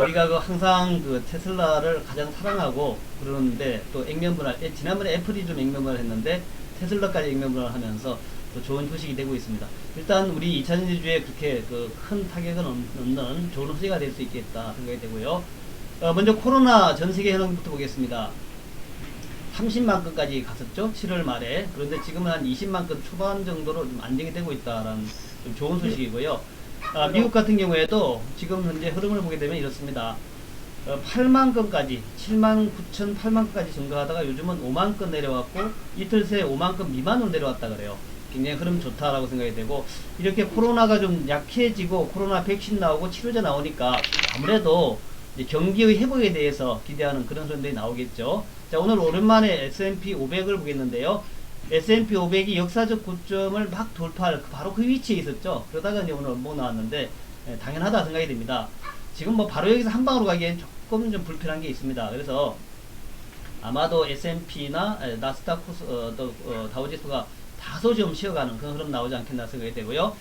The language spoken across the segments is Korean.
우리가 그 항상 그 테슬라를 가장 사랑하고 그러는데 또 액면분할, 지난번에 애플이 좀 액면분할 했는데 테슬라까지 액면분할 하면서 또 좋은 소식이 되고 있습니다. 일단 우리 2차전지주에 그렇게 그 큰 타격은 없는 좋은 소식이 될 수 있겠다 생각이 되고요. 먼저 코로나 전 세계 현황부터 보겠습니다. 30만 건까지 갔었죠. 7월 말에. 그런데 지금은 한 20만 건 초반 정도로 좀 안정이 되고 있다라는 좀 좋은 소식이고요. 미국 같은 경우에도 지금 현재 흐름을 보게 되면 이렇습니다. 8만 건까지, 7만 9천, 8만 건까지 증가하다가 요즘은 5만 건 내려왔고 이틀 새에 5만 건 미만으로 내려왔다 그래요. 굉장히 흐름 좋다라고 생각이 되고, 이렇게 코로나가 좀 약해지고 코로나 백신 나오고 치료제 나오니까 아무래도 이제 경기의 회복에 대해서 기대하는 그런 흐름들이 나오겠죠. 자, 오늘 오랜만에 S&P 500을 보겠는데요. S&P 500이 역사적 고점을 막 돌파할 바로 그 위치에 있었죠. 그러다가 이제 오늘 뭐 나왔는데 당연하다 생각이 됩니다. 지금 뭐 바로 여기서 한 방으로 가기엔 조금 좀 불편한 게 있습니다. 그래서 아마도 S&P나 나스닥 다우지수가 다소 좀 쉬어가는 그런 흐름 나오지 않겠나 생각이 되고요.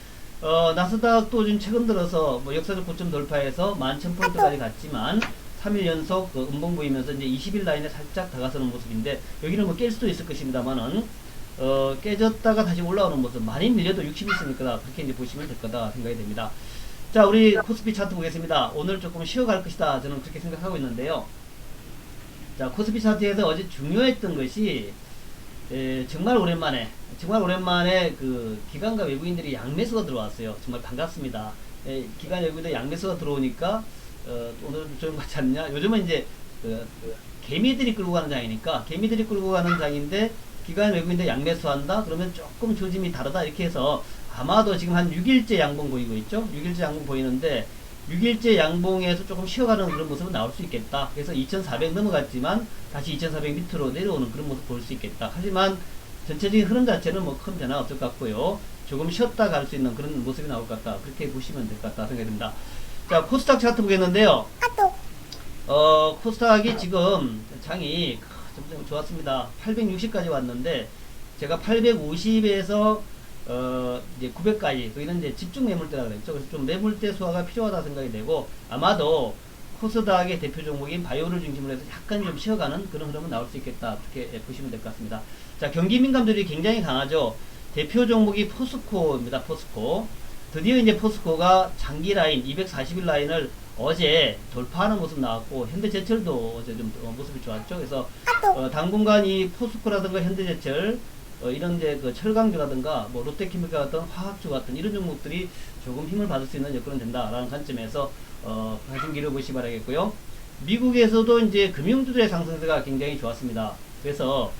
나스닥도 지금 최근 들어서 뭐 역사적 고점 돌파해서 11,000포인트까지 갔지만 3일 연속 음봉 보이면서 이제 20일 라인에 살짝 다가서는 모습인데, 여기는 뭐 깰 수도 있을 것입니다만은 깨졌다가 다시 올라오는 모습, 많이 밀려도 60이 있으니까 그렇게 이제 보시면 될 거다 생각이 됩니다. 자, 우리 코스피 차트 보겠습니다. 오늘 조금 쉬어갈 것이다 저는 그렇게 생각하고 있는데요. 자, 코스피 차트에서 어제 중요했던 것이 정말 오랜만에 그 기관과 외국인들이 양매수가 들어왔어요. 정말 반갑습니다. 기관 외국인들 양매수가 들어오니까 오늘 좀 같지 않냐? 요즘은 이제 개미들이 끌고 가는 장이니까, 개미들이 끌고 가는 장인데 기관 외국인들 양매수한다? 그러면 조금 조짐이 다르다 이렇게 해서 아마도 지금 한 6일째 양봉 보이고 있죠? 6일째 양봉 보이는데 6일째 양봉에서 조금 쉬어가는 그런 모습은 나올 수 있겠다. 그래서 2400 넘어갔지만 다시 2400 밑으로 내려오는 그런 모습 볼 수 있겠다. 하지만 전체적인 흐름 자체는 뭐 큰 변화 없을 것 같고요. 조금 쉬었다 갈 수 있는 그런 모습이 나올 것 같다. 그렇게 보시면 될 것 같다 생각이 듭니다. 자, 코스닥 차트 보겠는데요. 코스닥이 지금 장이 점점 좋았습니다. 860까지 왔는데 제가 850에서 이제 900까지, 여기는 이제 집중 매물대라 그랬죠. 그래서 좀 매물대 수화가 필요하다 생각이 되고, 아마도 코스닥의 대표 종목인 바이오를 중심으로 해서 약간 좀 쉬어가는 그런 흐름은 나올 수 있겠다. 그렇게 보시면 될 것 같습니다. 자, 경기 민감들이 굉장히 강하죠. 대표 종목이 포스코입니다. 포스코. 드디어 이제 포스코가 장기 라인 240일 라인을 어제 돌파하는 모습 나왔고, 현대제철도 어제 좀 모습이 좋았죠. 그래서 당분간 이 포스코라든가 현대제철 이런 이제 그 철강주라든가 뭐 롯데케미칼 같은 화학주 같은 이런 종목들이 조금 힘을 받을 수 있는 여건은 된다라는 관점에서 관심 기울여보시기 바라겠고요. 미국에서도 이제 금융주들의 상승세가 굉장히 좋았습니다. 그래서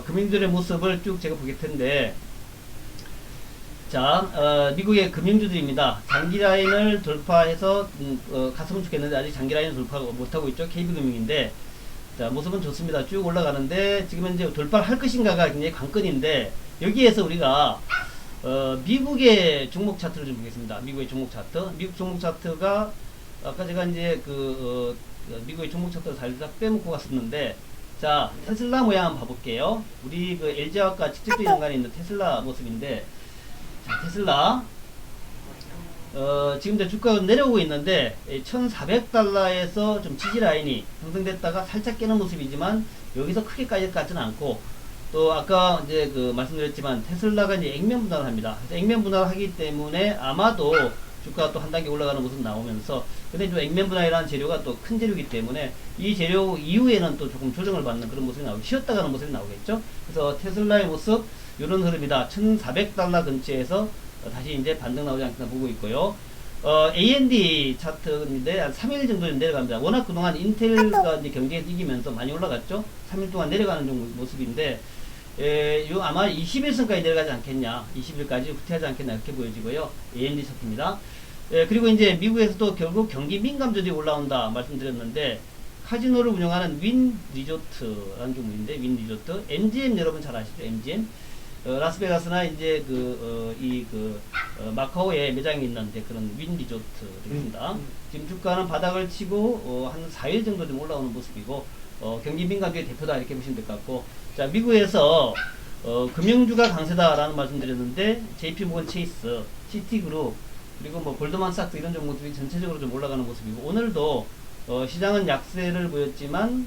금융주들의 모습을 쭉 제가 보게 텐데, 자, 미국의 금융주들입니다. 장기 라인을 돌파해서 갔으면 좋겠는데 아직 장기 라인을 돌파 못하고 있죠. KB금융인데, 자, 모습은 좋습니다. 쭉 올라가는데 지금 이제 돌파를 할 것인가가 굉장히 관건인데, 여기에서 우리가 미국의 종목 차트를 좀 보겠습니다. 미국의 종목 차트. 미국 종목 차트가 아까 제가 이제 미국의 종목 차트를 살짝 빼먹고 갔었는데, 자, 테슬라 모양 한번 봐볼게요. 우리 그 LG화학과 직접적인 연관이 있는 테슬라 모습인데, 자, 테슬라 지금 이제 주가가 내려오고 있는데 1400달러에서 좀 지지 라인이 형성됐다가 살짝 깨는 모습이지만 여기서 크게 까질 것 같지는 않고, 또 아까 이제 말씀드렸지만 테슬라가 이제 액면 분할을 합니다. 그래서 액면 분할을 하기 때문에 아마도 주가가 또 한 단계 올라가는 모습 나오면서, 근데 좀 액면 분할이라는 재료가 또 큰 재료이기 때문에 이 재료 이후에는 또 조금 조정을 받는 그런 모습이 나오고, 쉬었다 가는 모습이 나오겠죠. 그래서 테슬라의 모습 이런 흐름이다. 1400달러 근처에서 다시 이제 반등 나오지 않겠나 보고 있고요. AND 차트인데 한 3일 정도 내려갑니다. 워낙 그동안 인텔가 이제 경기에 이기면서 많이 올라갔죠. 3일 동안 내려가는 모습인데, 요 아마 21선까지 내려가지 않겠냐, 20일까지 후퇴하지 않겠나 이렇게 보여지고요. AND 차트입니다. 그리고 이제 미국에서도 결국 경기 민감주들이 올라온다 말씀드렸는데, 카지노를 운영하는 윈 리조트라는 종목인데, 윈 리조트, MGM 여러분 잘 아시죠? MGM. 라스베가스나 이제 마카오에 매장이 있는 이제 그런 윈 리조트 되겠습니다. 지금 주가는 바닥을 치고 한 4일 정도 좀 올라오는 모습이고, 경기 민감주의 대표다 이렇게 보시면 될 것 같고, 자, 미국에서 금융주가 강세다라는 말씀드렸는데 JP모건 체이스, 시티그룹, 그리고 뭐 골드만삭스 이런 종목들이 전체적으로 좀 올라가는 모습이고, 오늘도 시장은 약세를 보였지만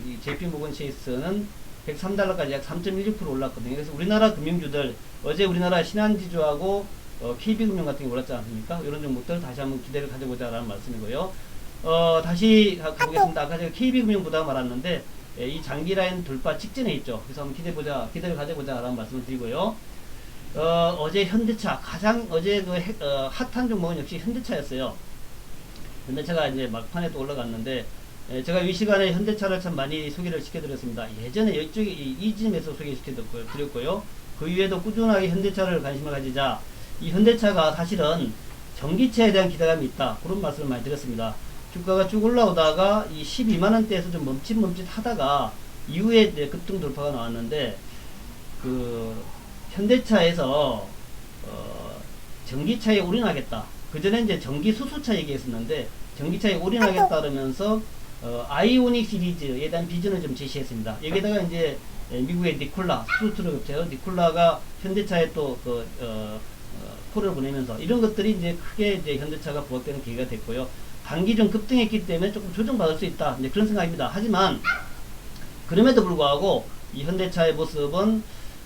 이 JP모건 체이스는 103달러까지 약 3.16% 올랐거든요. 그래서 우리나라 금융주들, 어제 우리나라 신한지주하고 KB금융 같은 게 올랐지 않습니까? 이런 종목들 다시 한번 기대를 가져보자 라는 말씀이고요. 다시 가보겠습니다. 아까 제가 KB금융보다 말았는데 이 장기 라인 돌파 직전에 있죠. 그래서 한번 기대를 가져보자 라는 말씀을 드리고요. 어제 현대차 가장 어제 핫한 종목은 역시 현대차였어요. 현대차가 이제 막판에 또 올라갔는데, 제가 이 시간에 현대차를 참 많이 소개를 시켜드렸습니다. 예전에 이쪽에 이쯤에서 소개시켜드렸고요. 그 이후에도 꾸준하게 현대차를 관심을 가지자, 이 현대차가 사실은 전기차에 대한 기대감이 있다, 그런 말씀을 많이 드렸습니다. 주가가 쭉 올라오다가 이 12만원대에서 좀 멈칫멈칫 하다가 이후에 이제 급등 돌파가 나왔는데, 그 현대차에서 전기차에 올인하겠다, 그 전에 이제 전기 수소차 얘기했었는데 전기차에 올인하겠다 그러면서 아이오닉 시리즈에 대한 비전을 좀 제시했습니다. 여기다가 이제 미국의 니콜라 수소트럭 업체요, 니콜라가 현대차에 또 콜을 보내면서 이런 것들이 이제 크게 이제 현대차가 부각되는 계기가 됐고요. 단기 좀 급등했기 때문에 조금 조정받을 수 있다, 이제 그런 생각입니다. 하지만 그럼에도 불구하고 이 현대차의 모습은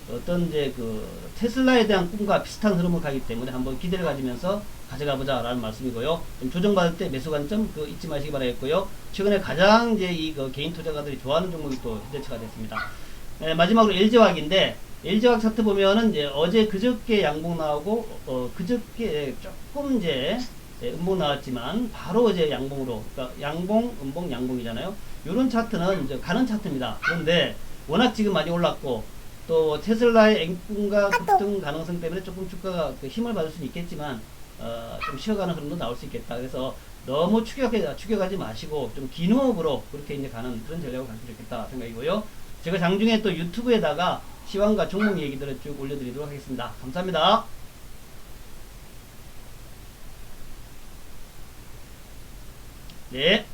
어떤 이제 그 테슬라에 대한 꿈과 비슷한 흐름을 가기 때문에 한번 기대를 가지면서 가져가 보자 라는 말씀이고요. 좀 조정받을 때 매수 관점 잊지 마시기 바라겠고요. 최근에 가장 이제 이 개인 투자가들이 좋아하는 종목이 또 현대차가 됐습니다. 마지막으로 LG화학인데, LG화학 차트 보면은 이제 어제 그저께 양봉 나오고 그저께 조금 이제 음봉 나왔지만 바로 이제 양봉으로, 그러니까 양봉, 음봉, 양봉이잖아요. 요런 차트는 이제 가는 차트입니다. 그런데 워낙 지금 많이 올랐고 또 테슬라의 앵꿈과 급등 가능성 때문에 조금 주가가 힘을 받을 수는 있겠지만 좀 쉬어가는 흐름도 나올 수 있겠다. 그래서 너무 추격하지 마시고 좀 긴 호흡으로 그렇게 이제 가는 그런 전략을 가지면 좋겠다 생각이고요. 제가 장중에 또 유튜브에다가 시황과 종목 얘기들을 쭉 올려드리도록 하겠습니다. 감사합니다. 네.